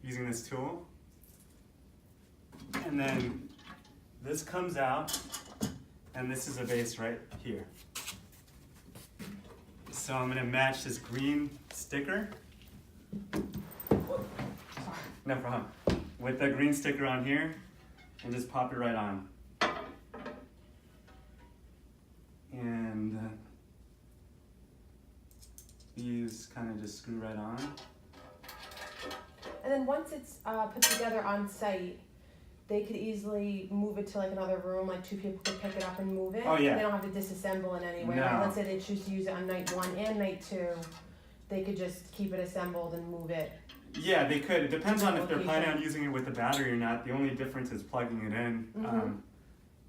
using this tool. And then this comes out, and this is a base right here. So I'm gonna match this green sticker. No problem. With the green sticker on here, and just pop it right on. And these kind of just screw right on. And then once it's put together on site, they could easily move it to like another room, like 2 people could pick it up and move it. Oh, yeah. They don't have to disassemble in any way. No. Like, let's say they choose to use it on night 1 and night 2, they could just keep it assembled and move it. Yeah, they could. It depends on if they're planning on using it with the battery or not. The only difference is plugging it in.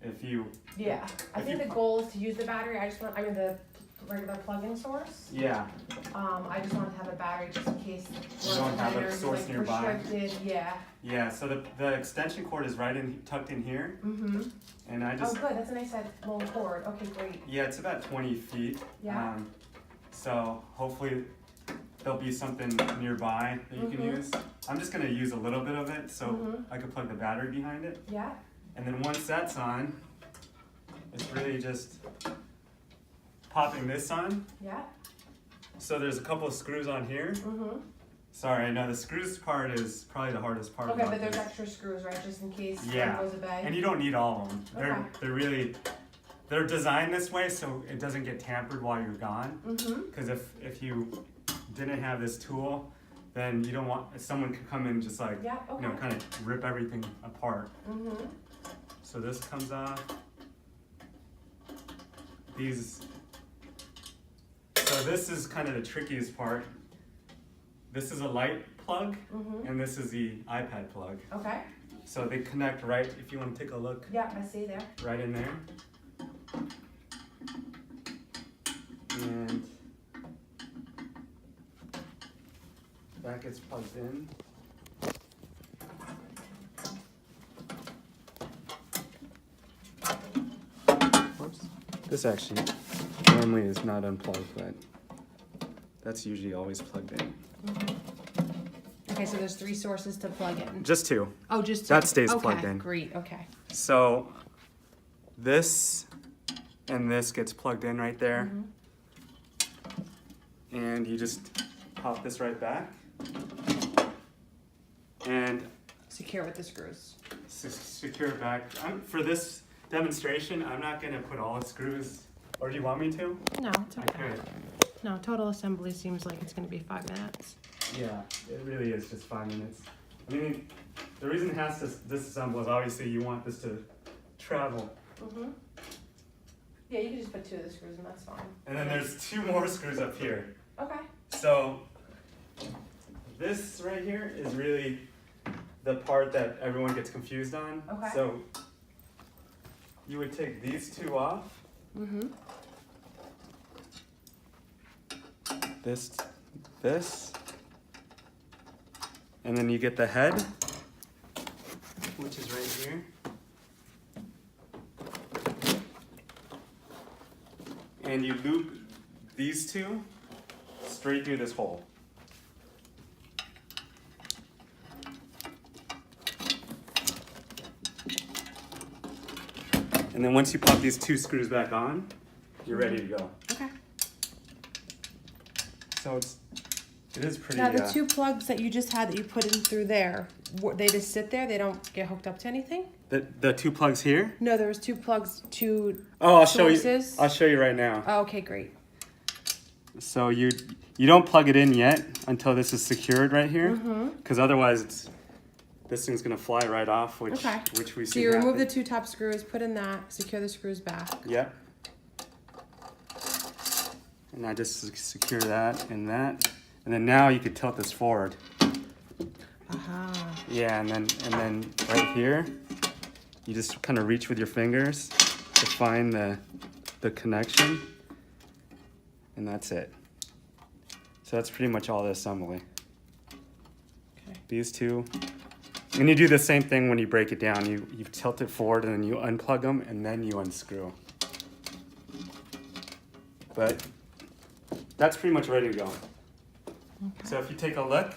If you... Yeah, I think the goal is to use the battery. The regular plug-in source. Yeah. I just wanted to have a battery just in case You don't have a source like nearby. Restricted, yeah. Yeah, so the extension cord is right in, tucked in here. And I just... Oh, good. That's a nice long cord. Okay, great. Yeah, it's about 20 feet. Yeah. So hopefully there'll be something nearby that you can use. I'm just gonna use a little bit of it so I can plug the battery behind it. Yeah. And then once that's on, it's really just popping this on. Yeah. So there's a couple of screws on here. Sorry, I know the screws part is probably the hardest part. Okay, about but there's this. extra screws, right, just in case Yeah. one goes away. And you don't need all of them. Okay. They're designed this way so it doesn't get tampered while you're gone. Because if you didn't have this tool, then you don't want someone could come in just like kind of rip everything apart. So this comes off. So this is kind of the trickiest part. This is a light plug, and this is the iPad plug. Okay. So they connect right, if you want to take a look. Yeah, I see there. Right in there. And that gets plugged in. Whoops. This actually normally is not unplugged, but that's usually always plugged in. Okay, so there's 3 sources to plug in. Just 2. Oh, just 2. That stays plugged in. Okay, great, okay. So this and this gets plugged in right there. And you just pop this right back. And Secure with the screws. secure it back. For this demonstration, I'm not gonna put all the screws, or do you want me to? No, it's I okay. could. No, total assembly seems like it's going to be 5 minutes. Yeah, it really is just 5 minutes. I mean, the reason it has to disassemble is obviously you want this to travel. Yeah, you can just put 2 of the screws and that's fine. And then there's 2 more screws up here. Okay. So this right here is really the part that everyone gets confused on. Okay. So you would take these 2 off. This, and then you get the head, which is right here. And you loop these 2 straight through this hole. And then once you pop these 2 screws back on, you're ready to go. Okay. So it is pretty... Now, the 2 plugs that you just had that you put in through there, they just sit there? They don't get hooked up to anything? The 2 plugs here? No, there was 2 plugs, 2 I'll sources. show you. I'll show you right now. Oh, okay, great. So you don't plug it in yet until this is secured right here, because otherwise this thing's gonna fly right off, which we see. So you remove happen. the 2 top screws, put in that, secure the screws back. Yep. And I just secure that and that, and then now you could tilt this forward. Aha. Yeah, and then right here, you just kind of reach with your fingers to find the connection, and that's it. So that's pretty much all the assembly. Okay. These 2. And you do the same thing when you break it down. You tilt it forward and then you unplug them and then you unscrew. But that's pretty much ready to go. Okay. So if you take a look,